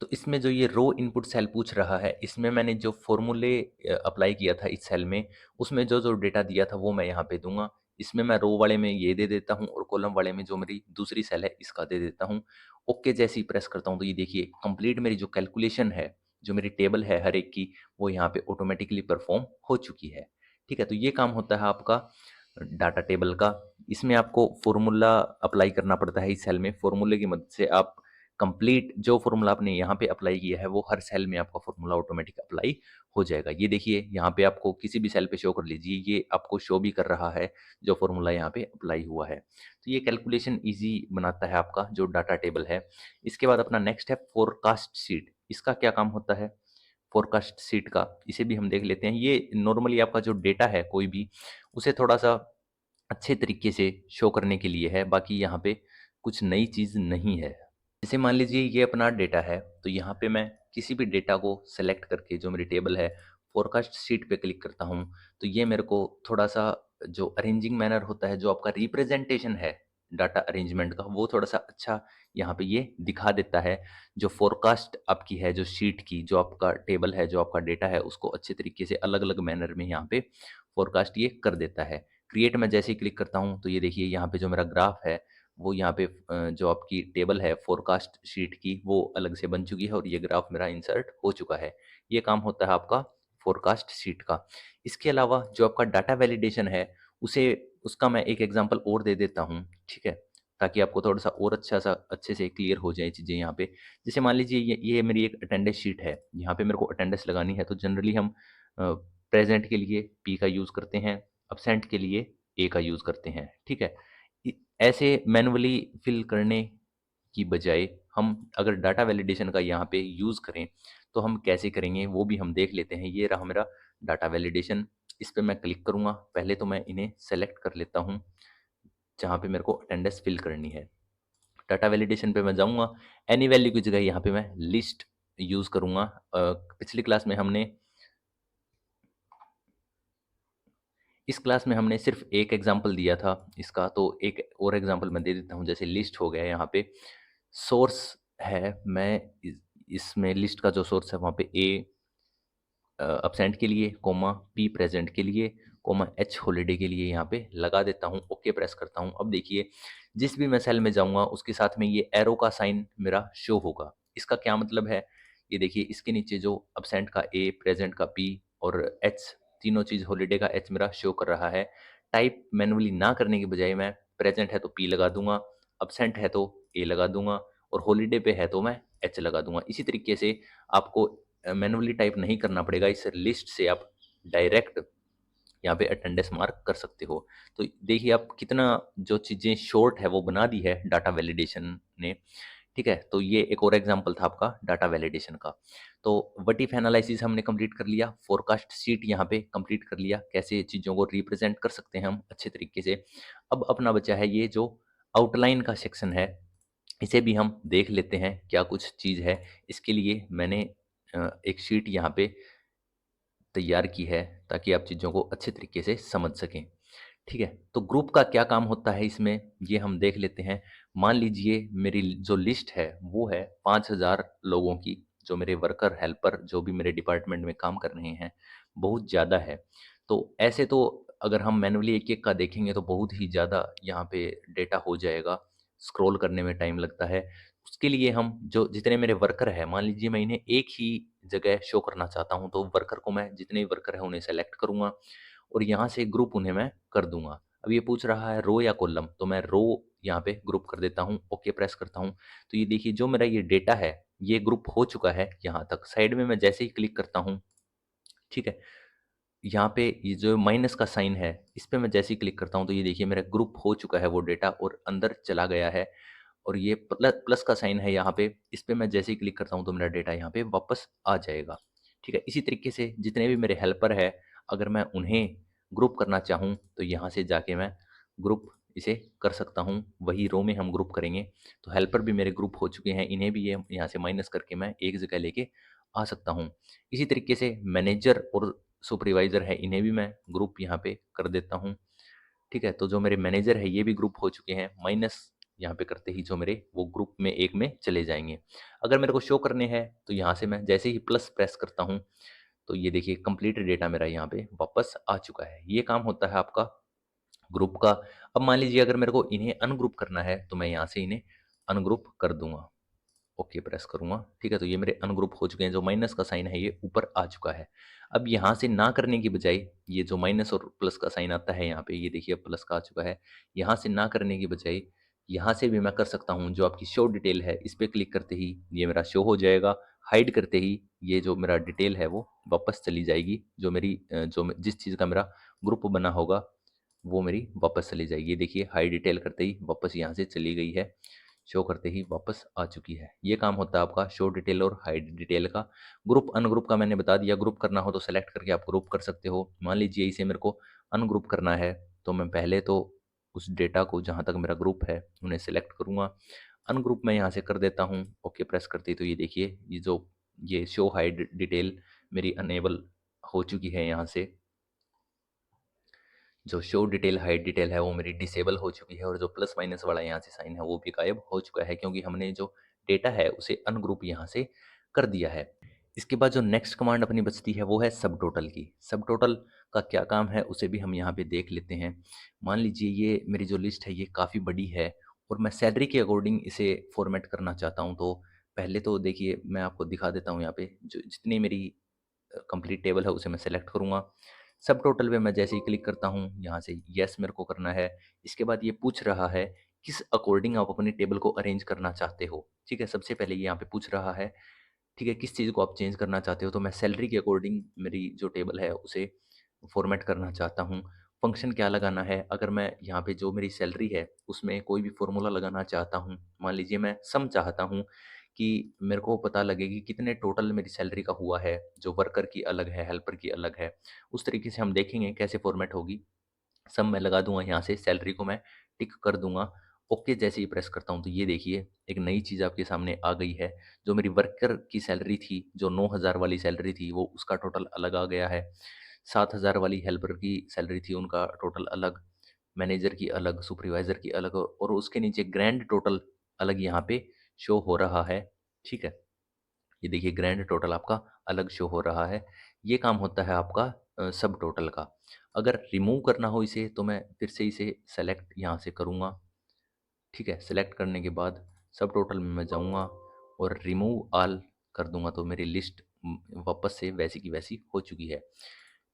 तो इसमें जो ये रो इनपुट सेल पूछ रहा है, इसमें मैंने जो फॉर्मूले अप्लाई किया था इस सेल में, उसमें जो जो डेटा दिया था वो मैं यहाँ पे दूंगा। इसमें मैं रो वाले में ये दे देता हूँ, और कॉलम वाले में जो मेरी दूसरी सेल है इसका दे देता हूँ। ओके जैसे ही प्रेस करता हूँ तो ये देखिए कंप्लीट मेरी जो कैलकुलेशन है, जो मेरी टेबल है हर एक की, वो यहाँ पे ऑटोमेटिकली परफॉर्म हो चुकी है। ठीक है, तो ये काम होता है आपका डाटा टेबल का। इसमें आपको फॉर्मूला अप्लाई करना पड़ता है। इस सेल में फॉर्मूले की मदद से आप कंप्लीट जो फॉर्मूला आपने यहाँ पे अप्लाई किया है वो हर सेल में आपका फॉर्मूला ऑटोमेटिक अप्लाई हो जाएगा। ये देखिए यहाँ पे आपको किसी भी सेल पे शो कर लीजिए, ये आपको शो भी कर रहा है जो फॉर्मूला यहाँ पे अप्लाई हुआ है। तो ये कैलकुलेशन इजी बनाता है आपका जो डाटा टेबल है। इसके बाद अपना नेक्स्ट है फोरकास्ट सीट। इसका क्या काम होता है फोरकास्ट सीट का, इसे भी हम देख लेते हैं। ये नॉर्मली आपका जो डेटा है कोई भी, उसे थोड़ा सा अच्छे तरीके से शो करने के लिए है। बाकी यहाँ पे कुछ नई चीज़ नहीं है। जैसे मान लीजिए ये अपना डेटा है, तो यहाँ पे मैं किसी भी डेटा को सेलेक्ट करके जो मेरी टेबल है फोरकास्ट शीट पे क्लिक करता हूँ तो ये मेरे को थोड़ा-सा जो अरेंजिंग मैनर होता है, जो आपका रिप्रेजेंटेशन है डाटा अरेंजमेंट का, वो थोड़ा-सा अच्छा यहाँ पे ये दिखा देता है। जो फोरकास्ट आपकी है, जो शीट की, जो आपका टेबल है, जो आपका डेटा है, उसको अच्छे तरीके से अलग-अलग मैनर में यहाँ पे फोरकास्ट ये कर देता है। क्रिएट में जैसे ही क्लिक करता हूँ तो ये देखिए यहाँ पे जो मेरा ग्राफ है, वो यहाँ पे जो आपकी टेबल है फोरकास्ट शीट की, वो अलग से बन चुकी है और ये ग्राफ मेरा इंसर्ट हो चुका है। ये काम होता है आपका फोरकास्ट शीट का। इसके अलावा जो आपका डाटा वैलिडेशन है, उसे उसका मैं एक एग्जांपल और दे देता हूँ, ठीक है? ताकि आपको थोड़ा-सा और अच्छा-सा अच्छे से क्लियर हो जाए चीज़ें यहाँ पे। जैसे मान लीजिए ये मेरी एक अटेंडेंस शीट है, यहाँ पे मेरे को अटेंडेंस लगानी है, तो जनरली हम प्रेज़ेंट के लिए पी का यूज़ करते हैं, एब्सेंट के लिए ए का यूज़ करते हैं, ठीक है? ऐसे मैनुअली फिल करने की बजाय हम अगर डाटा वैलिडेशन का यहाँ पे यूज़ करें, तो हम कैसे करेंगे वो भी हम देख लेते हैं। ये रहा मेरा डाटा वैलिडेशन, इस पे मैं क्लिक करूँगा। पहले तो मैं इन्हें सेलेक्ट कर लेता हूँ, जहाँ पे मेरे को अटेंडेंस फिल करनी है। डाटा वैलिडेशन पे मैं जाऊँगा, एनी वैल्यू की जगह यहाँ पे मैं लिस्ट यूज़ करूँगा। पिछली क्लास में हमने इस क्लास में हमने सिर्फ एक एग्जांपल दिया था इसका, तो एक और एग्जांपल मैं दे देता हूँ। जैसे लिस्ट हो गया यहाँ पे, सोर्स है, मैं इसमें लिस्ट का जो सोर्स है वहाँ पे ए अब्सेंट के लिए, कोमा पी प्रेजेंट के लिए, कोमा एच हॉलिडे के लिए यहाँ पे लगा देता हूँ। ओके प्रेस करता हूँ। अब देखिए, जिस भी मैं सेल में जाऊँगा उसके साथ में ये एरो का साइन मेरा शो होगा। इसका क्या मतलब है? ये देखिए, इसके नीचे जो अब्सेंट का ए, प्रेजेंट का पी और एच, तीनों चीज़ हॉलिडे का एच मेरा शो कर रहा है। टाइप मैनुअली ना करने की बजाय मैं प्रेजेंट है तो पी लगा दूंगा, अब्सेंट है तो ए लगा दूंगा और हॉलिडे पे है तो मैं एच लगा दूंगा। इसी तरीके से आपको मैनुअली टाइप नहीं करना पड़ेगा। इस लिस्ट से आप डायरेक्ट यहाँ पे अटेंडेंस मार्क कर सकते हो। तो देखिए आप कितना जो चीज़ें शॉर्ट है वो बना दी है डाटा वैलिडेशन ने, ठीक है? तो ये एक और एग्जांपल था आपका डाटा वैलिडेशन का। तो व्हाट इफ एनालिसिस हमने कंप्लीट कर लिया, फोरकास्ट शीट यहाँ पे कंप्लीट कर लिया, कैसे चीज़ों को रिप्रेजेंट कर सकते हैं हम अच्छे तरीके से। अब अपना बचा है ये जो आउटलाइन का सेक्शन है, इसे भी हम देख लेते हैं क्या कुछ चीज़ है। इसके लिए मैंने एक शीट यहाँ पे तैयार की है ताकि आप चीज़ों को अच्छे तरीके से समझ सकें। ठीक है? तो ग्रुप का क्या काम होता है इसमें, ये हम देख लेते हैं। मान लीजिए मेरी जो लिस्ट है वो है 5000 लोगों की, जो मेरे वर्कर, हेल्पर जो भी मेरे डिपार्टमेंट में काम कर रहे हैं, बहुत ज़्यादा है। तो ऐसे तो अगर हम मैनुअली एक-एक का देखेंगे तो बहुत ही ज़्यादा यहाँ पे डेटा हो जाएगा, स्क्रॉल करने में टाइम लगता है। उसके लिए हम जो जितने मेरे वर्कर हैं, मान लीजिए मैं इन्हें एक ही जगह शो करना चाहता हूँ, तो वर्कर को मैं जितने भी वर्कर हैं उन्हें सेलेक्ट करूँगा और यहाँ से ग्रुप उन्हें मैं कर दूँगा। अब ये पूछ रहा है रो या कॉलम, तो मैं रो यहाँ पे ग्रुप कर देता हूँ, ओके प्रेस करता हूँ। तो ये देखिए जो मेरा ये डेटा है, ये ग्रुप हो चुका है यहाँ तक। साइड में मैं जैसे ही क्लिक करता हूँ, ठीक है? यहाँ पे ये जो माइनस का साइन है, इस पे मैं जैसे ही क्लिक करता हूँ तो ये देखिए मेरा ग्रुप हो चुका है वो डेटा और अंदर चला गया है। और ये प्लस का साइन है यहाँ पे, इस पे मैं जैसे ही क्लिक करता हूँ तो मेरा डेटा यहाँ पे वापस आ जाएगा। ठीक है? इसी तरीके से जितने भी मेरे हेल्पर हैं, अगर मैं उन्हें ग्रुप करना चाहूँ तो यहाँ से जाके मैं ग्रुप इसे कर सकता हूँ। वही रो में हम ग्रुप करेंगे, तो हेल्पर भी मेरे ग्रुप हो चुके हैं, इन्हें भी ये यहाँ से माइनस करके मैं एक जगह लेके आ सकता हूँ। इसी तरीके से मैनेजर और सुपरवाइज़र है, इन्हें भी मैं ग्रुप यहाँ पे कर देता हूँ। ठीक है? तो जो मेरे मैनेजर है ये भी ग्रुप हो चुके हैं, माइनस यहाँ पे करते ही जो मेरे वो ग्रुप में एक में चले जाएँगे। अगर मेरे को शो करने हैं तो यहाँ से मैं जैसे ही प्लस प्रेस करता हूँ, तो ये देखिए कंप्लीट डेटा मेरा यहाँ पे वापस आ चुका है। ये काम होता है आपका ग्रुप का। अब मान लीजिए अगर मेरे को इन्हें अनग्रुप करना है, तो मैं यहाँ से इन्हें अनग्रुप कर दूँगा। ओके प्रेस करूँगा, ठीक है? तो ये मेरे अनग्रुप हो चुके हैं, जो माइनस का साइन है ये ऊपर आ चुका है। अब यहाँ से ना करने की बजाय ये जो माइनस और प्लस का साइन आता है यहाँ पे, ये देखिए अब प्लस का आ चुका है। यहाँ से ना करने की बजाय यहाँ से भी मैं कर सकता हूँ, जो आपकी शो डिटेल है इस पे क्लिक करते ही ये मेरा शो हो जाएगा। हाइड करते ही ये जो मेरा डिटेल है वो वापस चली जाएगी, जो मेरी जिस चीज़ का मेरा ग्रुप बना होगा वो मेरी वापस चली जाएगी। ये देखिए हाई डिटेल करते ही वापस यहाँ से चली गई है, शो करते ही वापस आ चुकी है। ये काम होता है आपका शो डिटेल और हाइड डिटेल का। ग्रुप अनग्रुप का मैंने बता दिया, ग्रुप करना हो तो सेलेक्ट करके आप ग्रुप कर सकते हो। मान लीजिए इसे मेरे को अनग्रुप करना है, तो मैं पहले तो उस डेटा को जहाँ तक मेरा ग्रुप है उन्हें सेलेक्ट करूँगा। अनग्रुप मैं यहाँ से कर देता हूँ, ओके प्रेस करते ही तो ये देखिए ये शो हाइड डिटेल मेरी अनेबल हो चुकी है यहाँ से। जो शो डिटेल, हाइड डिटेल है वो मेरी डिसेबल हो चुकी है और जो प्लस माइनस वाला यहाँ से साइन है वो भी गायब हो चुका है, क्योंकि हमने जो डेटा है उसे अनग्रुप यहाँ से कर दिया है। इसके बाद जो नेक्स्ट कमांड अपनी बचती है वो है सब टोटल की। सब टोटल का क्या काम है उसे भी हम यहाँ पे देख लेते हैं। मान लीजिए ये मेरी जो लिस्ट है ये काफ़ी बड़ी है और मैं सैलरी के अकॉर्डिंग इसे फॉर्मेट करना चाहता हूँ। तो पहले तो देखिए मैं आपको दिखा देता हूँ यहाँ पे जो जितनी मेरी कंप्लीट टेबल है उसे मैं सेलेक्ट करूँगा। सब टोटल पे मैं जैसे ही क्लिक करता हूँ यहाँ से येस मेरे को करना है। इसके बाद ये पूछ रहा है किस अकॉर्डिंग आप अपनी टेबल को अरेंज करना चाहते हो। ठीक है, सबसे पहले ये यहाँ पे पूछ रहा है, ठीक है, किस चीज़ को आप चेंज करना चाहते हो। तो मैं सैलरी के अकॉर्डिंग मेरी जो टेबल है उसे फॉर्मेट करना चाहता हूँ। फंक्शन क्या लगाना है, अगर मैं यहाँ पे जो मेरी सैलरी है उसमें कोई भी फॉर्मूला लगाना चाहता हूँ, मान लीजिए मैं सम चाहता हूँ कि मेरे को पता लगे कि कितने टोटल मेरी सैलरी का हुआ है, जो वर्कर की अलग है, हेल्पर की अलग है। उस तरीके से हम देखेंगे कैसे फॉर्मेट होगी। सब मैं लगा दूँगा यहाँ से, सैलरी को मैं टिक कर दूँगा। ओके जैसे ही प्रेस करता हूँ तो ये देखिए एक नई चीज़ आपके सामने आ गई है। जो मेरी वर्कर की सैलरी थी, जो 9,000 वाली सैलरी थी वो उसका टोटल अलग आ गया है। 7,000 वाली हेल्पर की सैलरी थी उनका टोटल अलग, मैनेजर की अलग, सुपरवाइज़र की अलग और उसके नीचे ग्रैंड टोटल अलग यहाँ पे शो हो रहा है। ठीक है? ये देखिए ग्रैंड टोटल आपका अलग शो हो रहा है। ये काम होता है आपका सब टोटल का। अगर रिमूव करना हो इसे तो मैं फिर से इसे सेलेक्ट यहाँ से करूँगा। ठीक है, सेलेक्ट करने के बाद सब टोटल में मैं जाऊँगा और रिमूव ऑल कर दूँगा तो मेरी लिस्ट वापस से वैसी की वैसी हो चुकी है।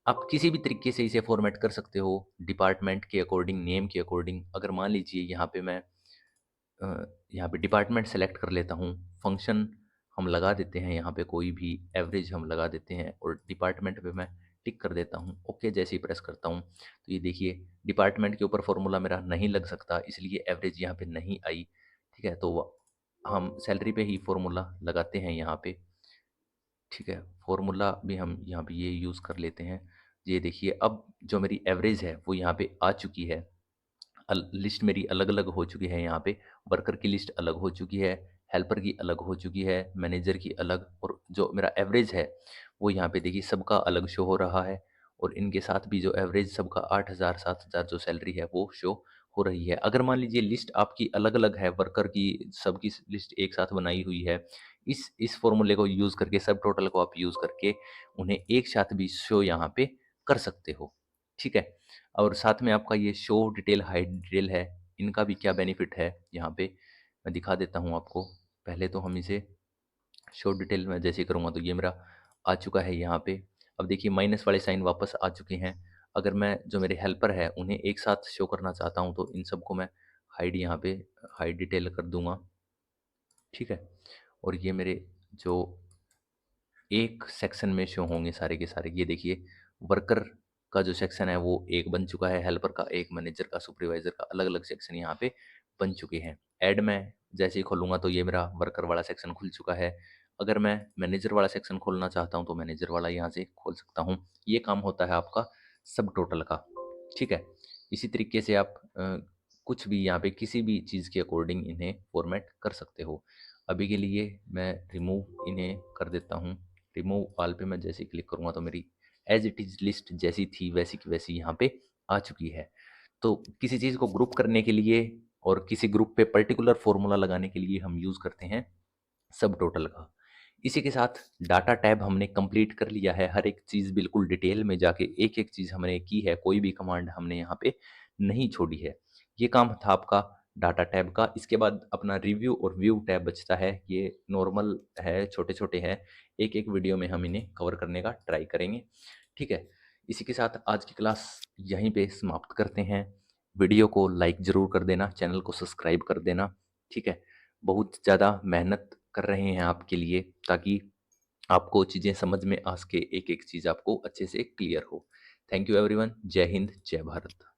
आप किसी भी तरीके से इसे फॉर्मेट कर सकते हो, डिपार्टमेंट के अकॉर्डिंग, नेम के अकॉर्डिंग। अगर मान लीजिए यहाँ पे मैं यहाँ पे डिपार्टमेंट सेलेक्ट कर लेता हूँ, फंक्शन हम लगा देते हैं, यहाँ पे कोई भी एवरेज हम लगा देते हैं और डिपार्टमेंट पे मैं टिक कर देता हूँ। ओके जैसे ही प्रेस करता हूँ तो ये देखिए डिपार्टमेंट के ऊपर फॉर्मूला मेरा नहीं लग सकता, इसलिए एवरेज यहाँ पे नहीं आई। ठीक है, तो हम सैलरी पे ही फॉर्मूला लगाते हैं यहाँ पे। ठीक है, फॉर्मूला भी हम यहाँ पे ये यूज़ कर लेते हैं। ये देखिए अब जो मेरी एवरेज है वो यहाँ पे आ चुकी है। लिस्ट मेरी अलग-अलग हो चुकी है यहाँ पे, वर्कर की लिस्ट अलग हो चुकी है, हेल्पर की अलग हो चुकी है, मैनेजर की अलग और जो मेरा एवरेज है, वो यहाँ पे देखिए सबका अलग शो हो रहा है और इनके साथ भी जो एवरेज सबका 8,000 7,000 जो सैलरी है वो शो हो रही है। अगर मान लीजिए लिस्ट आपकी अलग-अलग है, वर्कर की सबकी लिस्ट एक साथ बनाई हुई है, इस फ़ॉर्मूले को यूज़ करके सब टोटल को आप यूज़ करके उन्हें एक साथ भी शो यहाँ पे कर सकते हो। ठीक है? और साथ में आपका ये शो डिटेल, हाइड डिटेल है, इनका भी क्या बेनिफिट है यहाँ पे मैं दिखा देता हूँ आपको। पहले तो हम इसे शो डिटेल में जैसे करूँगा तो ये मेरा आ चुका है यहाँ पे। अब देखिए माइनस वाले साइन वापस आ चुके हैं। अगर मैं जो मेरे हेल्पर है उन्हें एक साथ शो करना चाहता हूँ तो इन सबको मैं हाइड यहाँ पे हाइड डिटेल कर दूँगा। ठीक है? और ये मेरे जो एक सेक्शन में शो होंगे सारे के सारे। ये देखिए वर्कर का जो सेक्शन है वो एक बन चुका है, हेल्पर का एक, मैनेजर का, सुपरवाइज़र का अलग-अलग सेक्शन यहाँ पे बन चुके हैं। ऐड में जैसे ही खोलूँगा तो ये मेरा वर्कर वाला सेक्शन खुल चुका है। अगर मैं मैनेजर वाला सेक्शन खोलना चाहता हूँ तो मैनेजर वाला यहाँ से खोल सकता हूँ। ये काम होता है आपका सब टोटल का। ठीक है? इसी तरीके से आप कुछ भी यहाँ पे किसी भी चीज़ के अकॉर्डिंग इन्हें फॉर्मेट कर सकते हो। अभी के लिए मैं रिमूव इन्हें कर देता हूँ। रिमूव ऑल पे मैं जैसे ही क्लिक करूँगा तो मेरी एज़ इट इज़ लिस्ट जैसी थी वैसी की वैसी यहाँ पे आ चुकी है। तो किसी चीज़ को ग्रुप करने के लिए और किसी ग्रुप पे पर्टिकुलर फ़ॉर्मूला लगाने के लिए हम यूज़ करते हैं सब टोटल का। इसी के साथ डाटा टैब हमने कंप्लीट कर लिया है। हर एक चीज़ बिल्कुल डिटेल में जाके एक-एक चीज़ हमने की है, कोई भी कमांड हमने यहाँ पे नहीं छोड़ी है। ये काम था आपका डाटा टैब का। इसके बाद अपना रिव्यू और व्यू टैब बचता है। ये नॉर्मल है, छोटे-छोटे हैं। एक-एक वीडियो में हम इन्हें कवर करने का ट्राई करेंगे। ठीक है? इसी के साथ आज की क्लास यहीं पे समाप्त करते हैं। वीडियो को लाइक ज़रूर कर देना, चैनल को सब्सक्राइब कर देना। ठीक है? बहुत ज़्यादा मेहनत कर रहे हैं आपके लिए ताकि आपको चीज़ें समझ में आ सके, एक-एक चीज़ आपको अच्छे से क्लियर हो। Thank you everyone. जय हिंद, जय भारत।